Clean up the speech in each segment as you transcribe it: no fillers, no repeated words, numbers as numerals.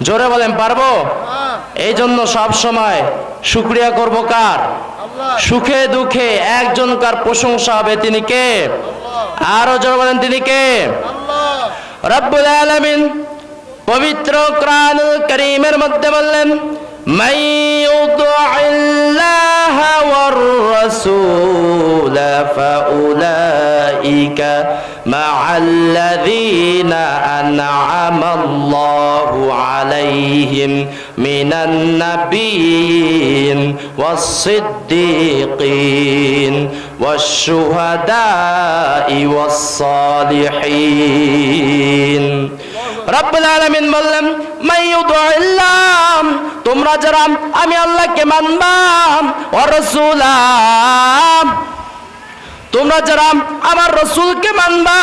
জোরে বলেন পারবো? এই জন্য সব সময় শুকরিয়া করব কার? সুখে দুঃখে একজনকার প্রশংসা হবে, তিনি কে? আরো জোরে বলেন তিনি কে? রব্বুল আলামিন পবিত্র কোরআনুল কারীমের মধ্যে বললেন, মান ইউতি'ইল্লাহা ওয়ার রাসূল ফাউলাইকা মা'আল্লাযীনা আন'আমাল্লাহু আলাইহিম মিনান নাবিয়্যিন ওয়াস-সিদ্দীকিন ওয়াশ-শুহাদা'i ওয়াস-সালিহিন। রব্বুল আলামিন বললেন, মাইয়ুদিল্লাহ, তোমরা যারা আমি আল্লাহকে মানবা, ওয়া রাসূলা, তোমরা যারা আমার রাসূলকে মানবা,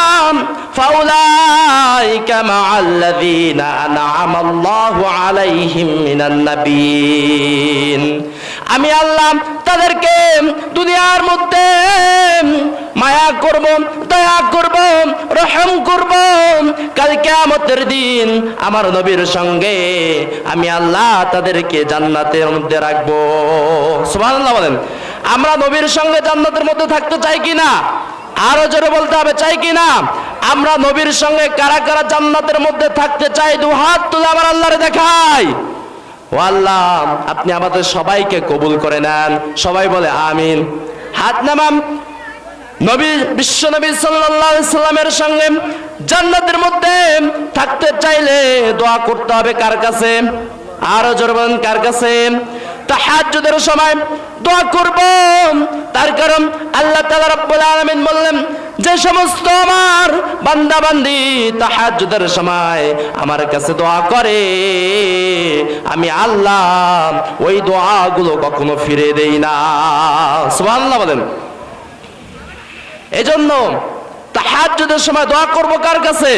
ফাউলাইকা মা'আল্লাযীনা আন'আমাল্লাহু আলাইহিম মিনান নাবিয়্যিন, আমি আল্লাহ তাদেরকে দুনিয়ার মধ্যে মায়া করব, দয়া করব, রহম করব, কাল কিয়ামতের দিন আমার নবীর সঙ্গে আমি আল্লাহ তাদেরকে জান্নাতের মধ্যে রাখবো। সুবহানাল্লাহ বলেন। আমরা নবীর সঙ্গে জান্নাতের মধ্যে থাকতে চাই কিনা? আরো জোরে বলতে হবে, চাই কিনা? আমরা নবীর সঙ্গে কারা কারা জান্নাতের মধ্যে থাকতে চাই? দু হাত তুলে আমার আল্লাহরে দেখাই। ও আল্লাহ, আপনি আমাদের সবাইকে কবুল করে নেন। সবাই বলে আমিন। হাত নামান। নবী, বিশ্ব নবী সাল্লাল্লাহু আলাইহি সাল্লামের সঙ্গে জান্নাতের মধ্যে থাকতে চাইলে দোয়া করতে হবে কার কাছে? আরো জোরে বলেন, কার কাছে? তাহাজ্জুদের সময় দোয়া করব। তার কারণ আল্লাহ তাআলা রাব্বুল আলামিন বললেন, যে সমস্ত আমার বান্দা বান্দি তাহাজ্জুদের সময় আমার কাছে দোয়া করে, আমি আল্লাহ ওই দোয়াগুলো কখনো ফিরে দেই না। সুবহানাল্লাহ বলেন। এজন্য তাহাজ্জুদের সময় দোয়া করব কার কাছে?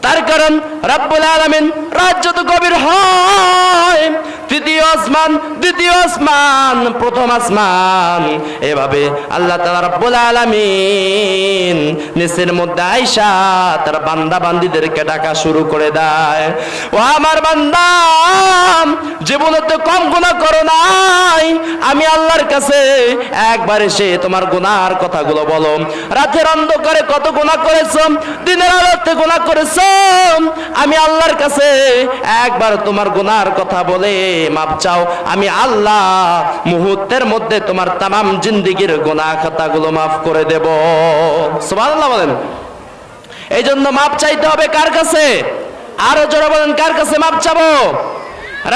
তার কারণ রব্বুল আলামিন রাত যত গভীর হয়, তৃতীয় আসমান, দ্বিতীয় আসমান, প্রথম আসমান, এভাবে আল্লাহ তাআলা রব্বুল আলামিন নিচের মধ্যে আইসা তার বান্দা বান্দীদেরকে ডাকা শুরু করে দেয়। ও আমার বান্দা, জীবনে তো কম গুনাহ করো নাই, আমি আল্লাহর কাছে একবার এসে তোমার গুনাহর কথাগুলো বলো। রাতের অন্ধকারে কত গুনাহ করেছো, দিনের আলোতে গুনাহ করেছো, আমি আল্লাহর কাছে একবার তোমার গুনাহর কথা বলে মাপ চাও, আমি আল্লাহ মুহূর্তের মধ্যে তোমার তামাম জিন্দেগীর গুনাহ খাতাগুলো মাফ করে দেব। সুবহানাল্লাহ বলেন। এই জন্য মাপ চাইতে হবে কার কাছে? আরো জোরে বলেন, কার কাছে মাপ চাবো?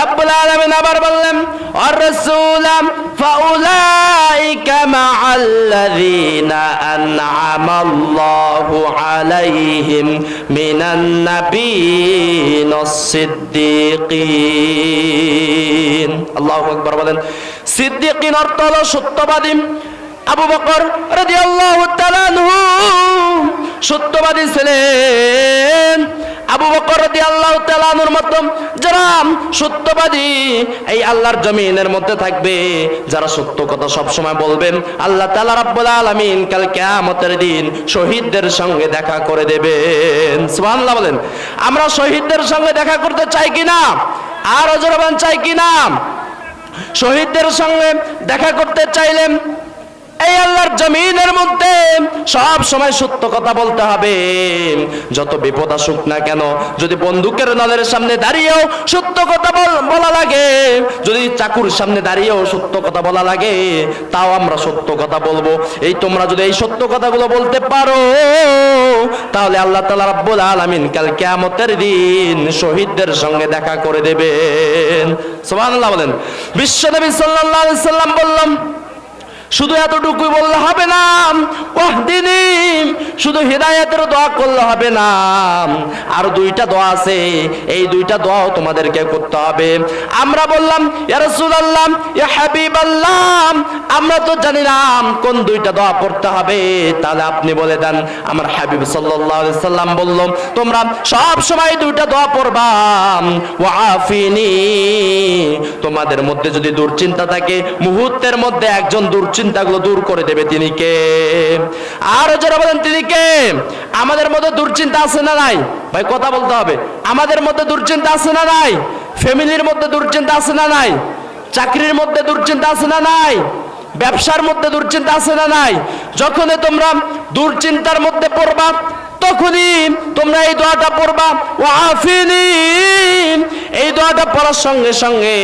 রব্বুল আলামিন আবার বললেন, আর রাসূলাম ফাউলাইকা মা'আল্লাযীনা আন'আমাল্লাহু আলাইহিম মিনান নাবিয়্যিন ওয়াস-সিদ্দীকিন। আল্লাহু আকবার বলেন। সিদ্দীকিন অর্থ হলো সত্যবাদী। আবু বকর রাদিয়াল্লাহু তাআলা আনহু সত্যবাদী ছিলেন। আবু বকর রাদিয়াল্লাহু তাআলা আনহুর মতো যারা সত্যবাদী এই আল্লাহর জমিনের মধ্যে থাকবে, যারা সত্য কথা সব সময় বলবেন, আল্লাহ তাআলা রাব্বুল আলামিন কাল কিয়ামতের দিন শহীদদের সঙ্গে দেখা করে দেবেন। সুবহানাল্লাহ বলেন। আমরা শহীদদের সঙ্গে দেখা করতে চাই কিনা? আর জোরে বলেন, চাই কিনা? শহীদদের সঙ্গে দেখা করতে চাইলেন এই আল্লাহর জমিনের মধ্যে সব সময় সত্য কথা বলতে হবে। যত বিপদ আসুক না কেন, যদি বন্দুকের নলের সামনে দাঁড়িয়েও সত্য কথা বলা লাগে, যদি চাকুর সামনে দাঁড়িয়েও সত্য কথা বলা লাগে, তাও আমরা সত্য কথা বলবো। এই তোমরা যদি এই সত্য কথাগুলো বলতে পারো, তাহলে আল্লাহ তাআলা রাব্বুল আলামিন কাল কিয়ামতের দিন শহীদদের সঙ্গে দেখা করে দেবেন। সুবহানাল্লাহ বলেন। বিশ্বনবী সাল্লাল্লাহু আলাইহি সাল্লাম বললাম, শুধু এতটুকুই বললে হবে না, ওয়াহদিনি, শুধু হিদায়াতের দোয়া করলে হবে না, আর দুইটা দোয়া আছে, এই দুইটা দোয়াও তোমাদেরকে করতে হবে। আমরা বললাম, ইয়া রাসূলুল্লাহ, ইয়া হাবিবাল্লাহ, আমরা তো জানি না কোন দুইটা দোয়া পড়তে হবে, তাহলে আপনি বলে দেন। আমার হাবিব সাল্লাল্লাহু আলাইহি সাল্লাম বলল, তোমরা সব সময় দুইটা দোয়া পড়বা। ওয়াফিনি, তোমাদের মধ্যে যদি দুশ্চিন্তা থাকে, মুহূর্তের মধ্যে একজন চিন্তাগুলো দূর করে দেবে, তিনি কে? আর যারা বলেন তিনি কে? আমাদের মধ্যে দুশ্চিন্তা আছে না নাই? ভাই কথা বলতে হবে। আমাদের মধ্যে দুশ্চিন্তা আছে না নাই? ফ্যামিলির মধ্যে দুশ্চিন্তা আছে না নাই? চাকরির মধ্যে দুশ্চিন্তা আছে না নাই? ব্যবসার মধ্যে দুশ্চিন্তা আছে না নাই? যখনই তোমরা দুশ্চিন্তার মধ্যে পড়বা তখনই তোমরা এই দোয়াটা পড়বা, ওয়াফিনি। এই দোয়াটা পড়ার সঙ্গে সঙ্গে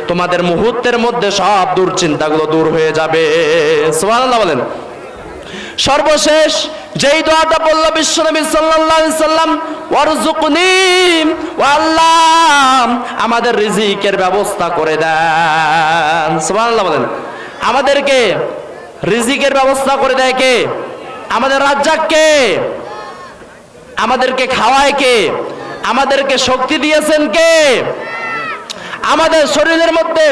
তোমাদের মুহূর্তের মধ্যে সব দুশ্চিন্তাগুলো দূর হয়ে যাবে। সুবহানাল্লাহ বলেন। সর্বশেষ যেই দোয়াটা বলল বিশ্বনবী সাল্লাল্লাহু আলাইহি সাল্লাম, ওয়ারযুকনি, ও আল্লাহ আমাদের রিজিকের ব্যবস্থা করে দেন। সুবহানাল্লাহ বলেন। আমাদেরকে রিজিকের ব্যবস্থা করে দেয় কে? আমাদের রাজ্জাক কে? আমাদেরকে খাওয়ায় কে? আমাদেরকে শক্তি দিয়েছেন কে? আমাদের শরীরের মধ্যে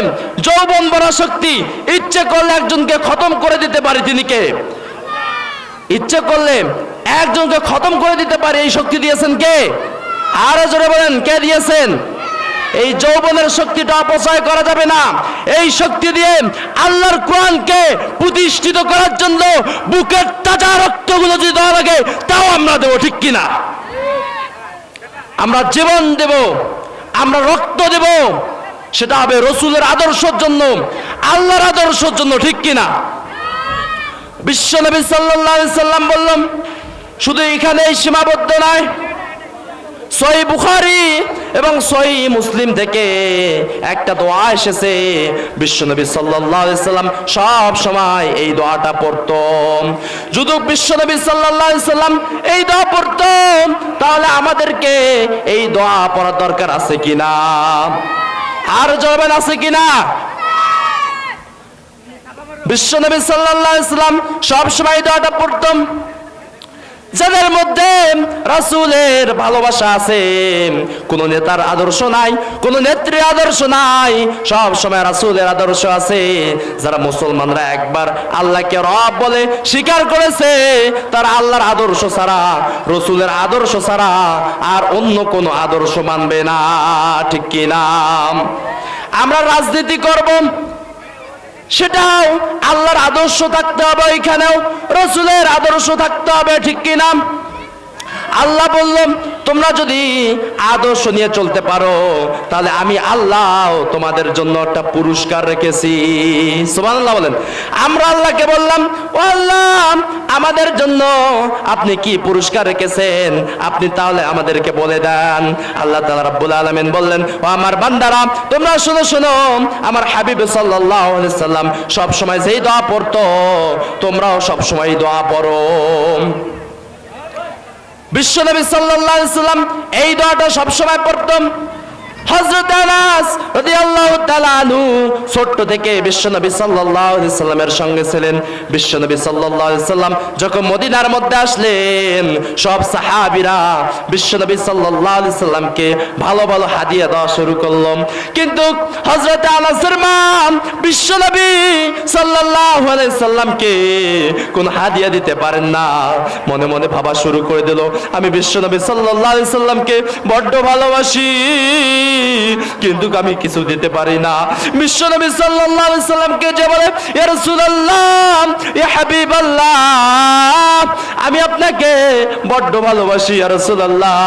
যৌবন বড় শক্তি, ইচ্ছে করলে একজনকে খতম করে দিতে পারে, তিনি কে? ইচ্ছে করলে একজনকে খতম করে দিতে পারে, এই শক্তি দিয়েছেন কে? আরো জোরে বলেন, কে দিয়েছেন? এই যৌবনের শক্তিটা অপচয় করা যাবে না। এই শক্তি দিয়ে আল্লাহর কোরআনকে প্রতিষ্ঠিত করার জন্য বুকের তাজা রক্তগুলো যদি দেওয়া লাগে তাও আমরা দেবো, ঠিক কিনা? আমরা জীবন দেব, আমরা রক্ত দেব, সেটা হবে রসুলের আদর্শের জন্য, আল্লাহর আদর্শের জন্য, ঠিক কিনা? বিশ্বনবী সাল্লাল্লাহু আলাইহি সাল্লাম বললাম, শুধু এখানেই সীমাবদ্ধ নয়, সহিহ বুখারী এবং সহিহ মুসলিম থেকে একটা দোয়া এসেছে। বিশ্বনবী সাল্লাল্লাহু আলাইহি সাল্লাম সব সময় এই দোয়াটা পড়তেন। যদি বিশ্বনবী সাল্লাল্লাহু আলাইহি সাল্লাম এই দোয়া পড়তেন তাহলে আমাদেরকে এই দোয়া পড়ার দরকার আছে কিনা? আর জবাব আছে কিনা? বিশ্বনবী সাল্লাল্লাহু আলাইহি সাল্লাম সব সময় দোয়াটা পড়তেন। যাদের মধ্যে রাসূলের ভালোবাসা আছে, কোন নেতার আদর্শ নাই, কোন নেত্রীর আদর্শ নাই, সব সময় রাসূলের আদর্শ আছে। যারা মুসলমানরা একবার আল্লাহকে রব বলে স্বীকার করেছে, তারা আল্লাহর আদর্শ ছাড়া, রাসূলের আদর্শ ছাড়া আর অন্য কোন আদর্শ মানবে না, ঠিক কি না? আমরা রাজনীতি করব, সেটাও আল্লাহর আদর্শ থাকতে হবে, এখানেও রাসূলের আদর্শ থাকতে হবে, ঠিক কিনা? আল্লাহ বললেন, তোমরা যদি আদর্শ নিয়ে চলতে পারো তাহলে আমি আল্লাহ তোমাদের জন্য একটা পুরস্কার রেখেছি। সুবহানাল্লাহ বলেন। আমরা আল্লাহকে বললাম, ও আল্লাহ আমাদের জন্য আপনি কি পুরস্কার রেখেছেন, আপনি তাহলে আমাদেরকে বলে দেন। আল্লাহ তাআলা রাব্বুল আলামিন বললেন, ও আমার বান্দারা তোমরা শোনো শোনো, আমার হাবিব সাল্লাল্লাহু আলাইহি সাল্লাম সব সময় যেই দোয়া পড়তো তোমরাও সব সময় দোয়া পড়ো। বিশ্বনবী সাল্লাল্লাহু আলাইহি সাল্লাম এই দোয়াটা সব সময় পড়তেন। হযরত আনাস রাদিয়াল্লাহু তাআলা আনহু ছোট থেকে বিশ্বনবী সাল্লাল্লাহু আলাইহি সাল্লামের সঙ্গে ছিলেন। বিশ্বনবী সাল্লাল্লাহু আলাইহি সাল্লাম যখন মদিনার মধ্যে আসলেন, সব সাহাবীরা বিশ্বনবী সাল্লাল্লাহু আলাইহি সাল্লামকে ভালো ভালো হাদিয়া দেওয়া শুরু করলো। কিন্তু হযরত আনাসের মা বিশ্বনবী সাল্লাল্লাহু আলাইহি সাল্লামকে কোন হাদিয়া দিতে পারেন না। মনে মনে ভাবা শুরু করে দিল, আমি বিশ্বনবী সাল্লাল্লাহু আলাইহি সাল্লামকে বড্ড ভালোবাসি, কিন্তু আমি কিছু দিতে পারি না। বিশ্বনবী সাল্লাল্লাহু আলাইহি সাল্লামকে যে বলে, ইয়া রাসূলুল্লাহ, ইয়া হাবিবাল্লাহ, আমি আপনাকে বড্ড ভালোবাসি ইয়া রাসূলুল্লাহ,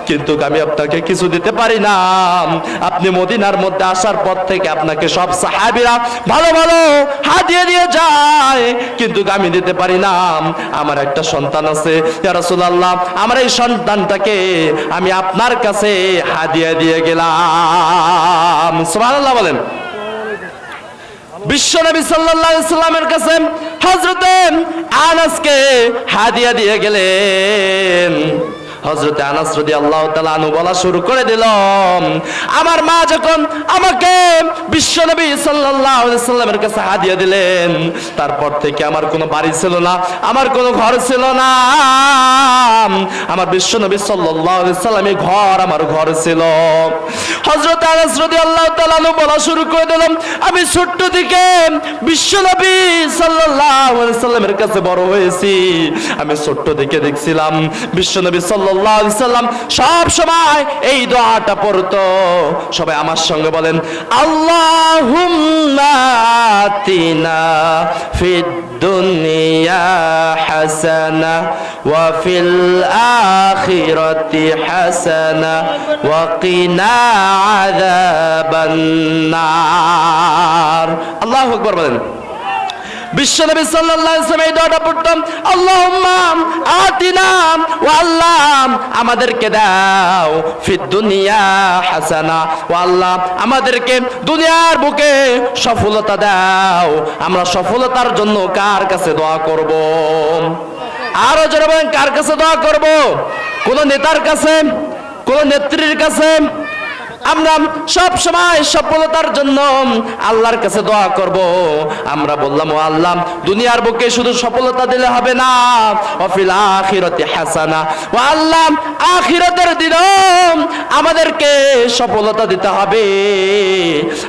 কিন্তু আমি আপনাকে কিছু দিতে পারি না। আপনি মদিনার মধ্যে আসার পর থেকে আপনাকে সব সাহাবীরা ভালো ভালো হাদিয়া দিয়ে যায়, কিন্তু আমি দিতে পারি না। আমার একটা সন্তান আছে ইয়া রাসূলুল্লাহ, আমার এই সন্তানটাকে আমি আপনার কাছে হাদিয়া দিয়ে গেলাম। সুবহানাল্লাহ বলেন। বিশ্বনবী সাল্লাল্লাহু আলাইহি সাল্লামের কাছে হযরত আনাসকে হাদিয়া দিয়ে গেলেন। হযরত আনাস রাদিয়াল্লাহু তাআলা আনহু বলা শুরু করে দিল, আমার মা যখন আমাকে বিশ্বনবী সাল্লাল্লাহু আলাইহি সাল্লামের কাছে হাদিয়া দিলেন, তারপর থেকে আমার কোনো বাড়ি ছিল না, আমার কোনো ঘর ছিল না। আমার বিশ্বনবী সাল্লাল্লাহু আলাইহি সাল্লামের ঘর আমার ঘর ছিল। হযরত আনাস রাদিয়াল্লাহু তাআলা আনহু বলা শুরু করে দিলেন, আমি ছোট্ট থেকে বিশ্বনবী সাল্লাল্লাহু আলাইহি সাল্লামের কাছে বড় হয়েছি। আমি ছোট্ট থেকে দেখছিলাম বিশ্বনবী সাল্লাল্লাহু আলাইহি সাল্লাম সব সময় এই দোয়াটা পড়তো। সবাই আমার সঙ্গে বলেন, আল্লাহুম্মা আতিনা ফিদ দুনিয়া হাসানা وفي الآخرة حسنة وقنا عذاب النار الله أكبر বলেন বিশ্বনবী সাল্লাল্লাহু আলাইহি ওয়াসাল্লাম এই দোয়াটা পড়তাম আল্লাহুম্মা আতিনা ওয়া আল্লাহ আমাদেরকে দাও ফিদ দুনিয়া হাসানা ওয়া আল্লাহ আমাদেরকে দুনিয়ার বুকে সফলতা দাও আমরা সফলতার জন্য কার কাছে দোয়া করব আরো জোরে বলেন কার কাছে দোয়া করব কোন নেতার কাছে কোন নেত্রীর কাছে আমরা সব সময় সফলতার জন্য আল্লাহর কাছে দোয়া করব আমরা বললাম ও আল্লাহ দুনিয়ার বুকে শুধু সফলতা দিলে হবে না ওয়াফিল আখিরাতি হাসানা ও আল্লাহ আখিরাতের দিনও আমাদেরকে সফলতা দিতে হবে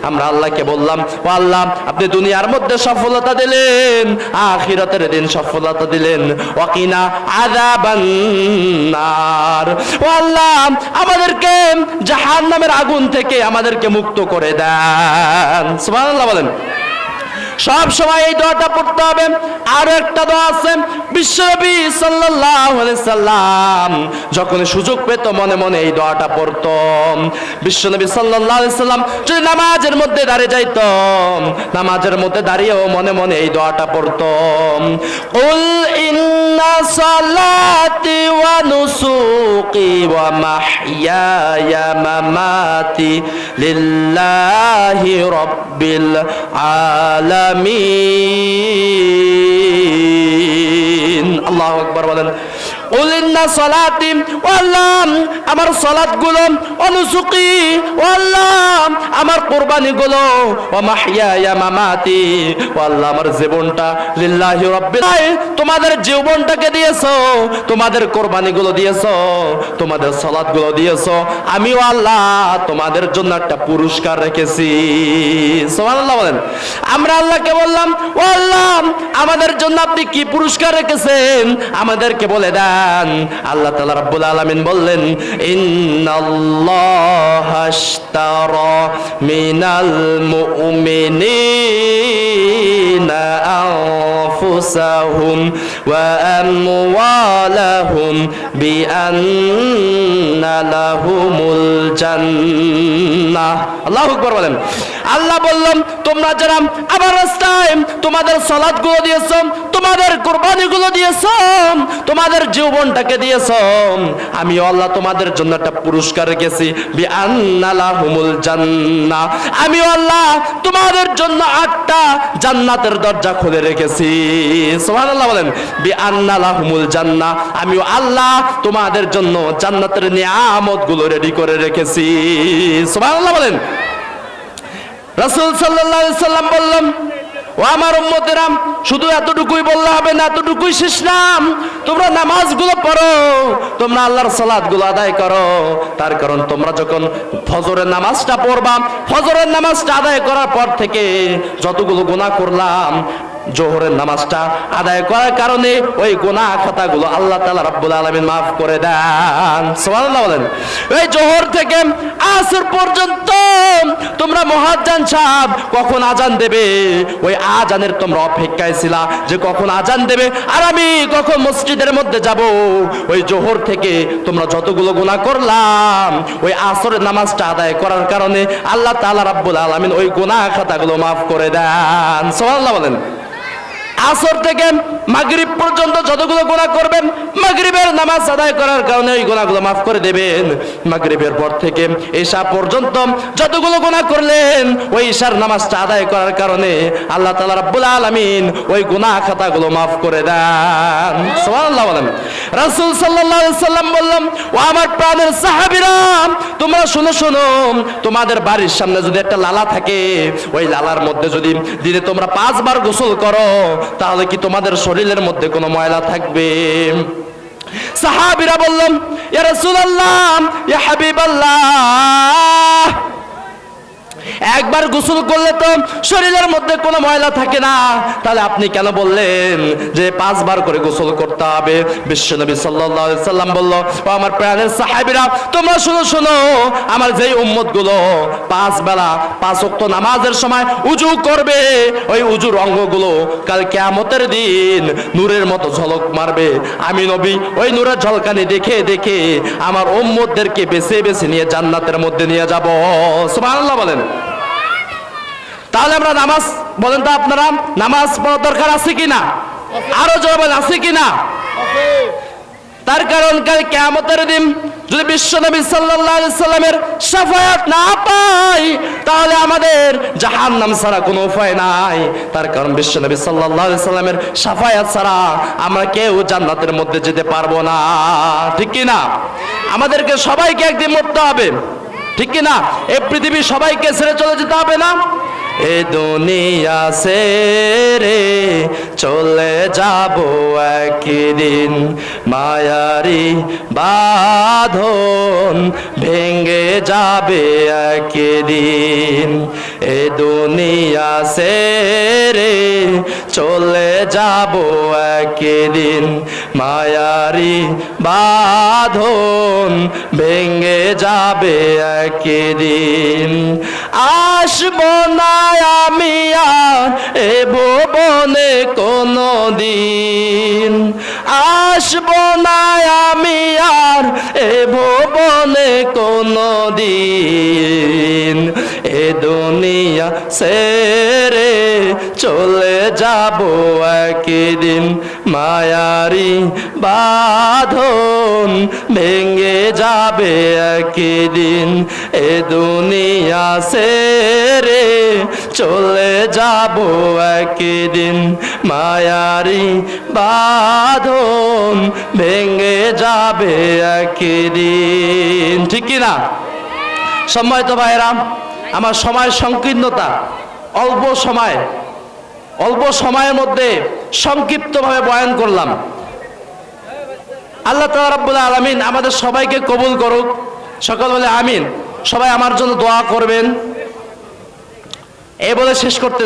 আমরা আল্লাহকে বললাম ও আল্লাহ আপনি দুনিয়ার মধ্যে সফলতা দিলেন আখিরাতের দিন সফলতা দিলেন ওয়াকিনা আযাবান নার ও আল্লাহ আমাদেরকে জাহান্নামের আগুন থেকে আমাদেরকে মুক্ত করে দেন সুবহানাল্লাহ বলেন সব সময় এই দোয়াটা পড়তে হবে আর একটা দোয়া আছে বিশ্বনবী সাল্লাল্লাহু আলাইহি সাল্লাম যখন সুযোগ পেত মনে মনে এই দোয়াটা পড়তো বিশ্বনবী সাল্লাল্লাহু আলাইহি সাল্লাম যদি নামাজের মধ্যে দাঁড়িয়ে যাইত নামাজের মধ্যে দাঁড়িয়েও মনে মনে এই দোয়াটা পড়তো কুল ইন্না সালাতি ওয়া নুসুকি ওয়া মাহইয়ায়া মামাতি লিল্লাহি রাব্বিল আলামিন আল্লাহু আকবার বলেন কুল ইন্না সালাতি ওয়া আল্লাহ আমার সালাতগুলো ওয়া নুসুকি ওয়া আল্লাহ আমার কুরবানিগুলো ওয়া মাহইয়ায়া মামাতি ওয়া আল্লাহ আমার জীবনটা লিল্লাহি রাব্বিল তোমাদের জীবনটাকে দিয়েছো তোমাদের কুরবানিগুলো দিয়েছো তোমাদের সালাতগুলো দিয়েছো আমিও আল্লাহ তোমাদের জন্য একটা পুরস্কার রেখেছি সুবহানাল্লাহ বলেন আমরা আল্লাহকে বললাম ও আল্লাহ আমাদের জন্য আপনি কি পুরস্কার রেখেছেন আমাদেরকে বলে দেন আল্লাহ তাআলা রাব্বুল আলামিন বললেন ইন্নাল্লাহা আশতারা মিনাল মুমিনিনা আনফুসাহুম ওয়া আমওয়ালাহুম বিআন্না লাহুমুল জান্নাহ আল্লাহু আকবার বলেন আল্লাহ বললাম তোমরা যারা আমার রাস্তায় তোমাদের সালাতগুলো দিয়েছো তোমাদের কুরবানিগুলো দিয়েছো তোমাদের জীবনটাকে দিয়েছো আমিও আল্লাহ তোমাদের জন্য একটা পুরস্কার রেখেছি বিআন্না লাহুমুল জান্নাহ আমিও আল্লাহ তোমাদের জন্য 8টা জান্নাতের দরজা খুলে রেখেছি সুবহানাল্লাহ বলেন বিআন্না লাহুমুল জান্নাহ আমিও আল্লাহ তোমাদের জন্য জান্নাতের নিয়ামতগুলো রেডি করে রেখেছি সুবহানাল্লাহ বলেন রাসূল সাল্লাল্লাহু আলাইহি সাল্লাম বললেন ও আমার উম্মতেরা শুধু এতটুকুই বললে হবে না এতটুকুই শেষ না তোমরা নামাজগুলো পড়ো তোমরা আল্লাহর সালাতগুলো আদায় করো তার কারণ তোমরা যখন ফজরের নামাজটা পড়বা ফজরের নামাজটা আদায় করার পর থেকে যতগুলো গুনাহ করলাম জোহরের নামাজটা আদায় করার কারণে ওই গুনাহ খাতাগুলো আল্লাহ তাআলা রাব্বুল আলামিন maaf করে দেন সুবহানাল্লাহ বলেন এই জোহর থেকে আসর পর্যন্ত তোমরা মুয়াজ্জিন সাহেব কখন আজান দেবে ওই আজানের তোমরা অপেক্ষায় ছিলা যে কখন আজান দেবে আর আমি কখন মসজিদের মধ্যে যাব ওই জোহর থেকে তোমরা যতগুলো গুনাহ করলাম ওই আসরের নামাজটা আদায় করার কারণে আল্লাহ তাআলা রাব্বুল আলামিন ওই গুনাহ খাতাগুলো maaf করে দেন সুবহানাল্লাহ বলেন আসর থেকে মাগরিব পর্যন্ত যতগুলো গুনাহ করবেন মাগরিবের নামাজ আদায় করার কারণে ওই গুনাহগুলো maaf করে দেবেন মাগরিবের পর থেকে ঈশা পর্যন্ত যতগুলো গুনাহ করলেন ওই ঈশার নামাজটা আদায় করার কারণে আল্লাহ তাআলা রাব্বুল আলামিন ওই গুনাহ খাতাগুলো maaf করে দেন সুবহানাল্লাহ বলেন রাসূল সাল্লাল্লাহু আলাইহি সাল্লাম বললেন ও আমার প্রাণের সাহাবীরা তোমরা শুনো তোমাদের বাড়ির সামনে যদি একটা লালা থাকে ওই লালার মধ্যে যদি দিনে তোমরা 5 বার গোসল করো তাহলে কি তোমাদের শরীরের মধ্যে কোনো ময়লা থাকবে সাহাবীরা বললেন ইয়া রাসূলুল্লাহ ইয়া হাবিবাল্লাহ একবার গোসল করলে তো শরীরের মধ্যে কোনো ময়লা থাকে না, তাহলে আপনি কেন বললেন যে 5 বার করে গোসল করতে হবে? বিশ্বনবী সাল্লাল্লাহু আলাইহি সাল্লাম বলল, ও আমার প্রাণের সাহাবীরা, তোমরা শুনো শুনো, আমার যেই উম্মতগুলো 5 বেলা 5 ওয়াক্ত নামাজের সময় উযু করবে, ওই উযুর অঙ্গগুলো কাল কিয়ামতের দিন নূরের মতো ঝলক মারবে। আমি নবী ওই নূরের ঝলকানি দেখে দেখে আমার উম্মতদেরকে বেছে বেছে নিয়ে জান্নাতের মধ্যে নিয়ে যাব। সুবহানাল্লাহ বলেন। তাহলে আমরা নামাজ, বলেন তো আপনারা, নামাজ পড়ার দরকার আছে কিনা? আরো জোরে বলেন, আছে কিনা? তার কারণ কাল কিয়ামতের দিন যদি বিশ্বনবী সাল্লাল্লাহু আলাইহি সাল্লামের শাফায়াত না পাই, তাহলে আমাদের জাহান্নাম ছাড়া কোনো উপায় নাই। তার কারণ বিশ্বনবী সাল্লাল্লাহু আলাইহি সাল্লামের শাফায়াত ছাড়া আমরা কেউ জান্নাতের মধ্যে যেতে পারবো না, ঠিক কি না? আমাদেরকে সবাইকে একদিন মরতে হবে, ঠিক কি না? এই পৃথিবী সবাইকে ছেড়ে চলে যেতে হবে না? এ দুনিয়া ছেড়ে চলে যাব একদিন, মায়ারি বাঁধন ভেঙে যাবে একদিন। এ দুনিয়া ছেড়ে চলে যাব একদিন, মায়ারি বাঁধন ভেঙে যাবে একদিন। আসবো না আমি আর এ ভুবনে কোনো দিন, আসবো না আমি আর এ ভুবনে কোনো দিন। এ দুনিয়া ছেড়ে চলে যাব একদিন, মায়ারি বাঁধন ভেঙে যাবে একদিন। এ দুনিয়া ছেড়ে চলে যাব একদিন, মায়ারি বাঁধন ভেঙে যাবে একদিন, ঠিক কি না? সম্মানিত ভাইরা, আমার সময় সংকীর্ণতা, অল্প সময়ের মধ্যে সংক্ষিপ্তভাবে বয়ান করলাম। আল্লাহ তাআলা রাব্বুল আলামিন আমাদের সবাইকে কবুল করুক। সকল বলে আমিন। সবাই আমার জন্য দোয়া করবেন। এই বলে শেষ করতে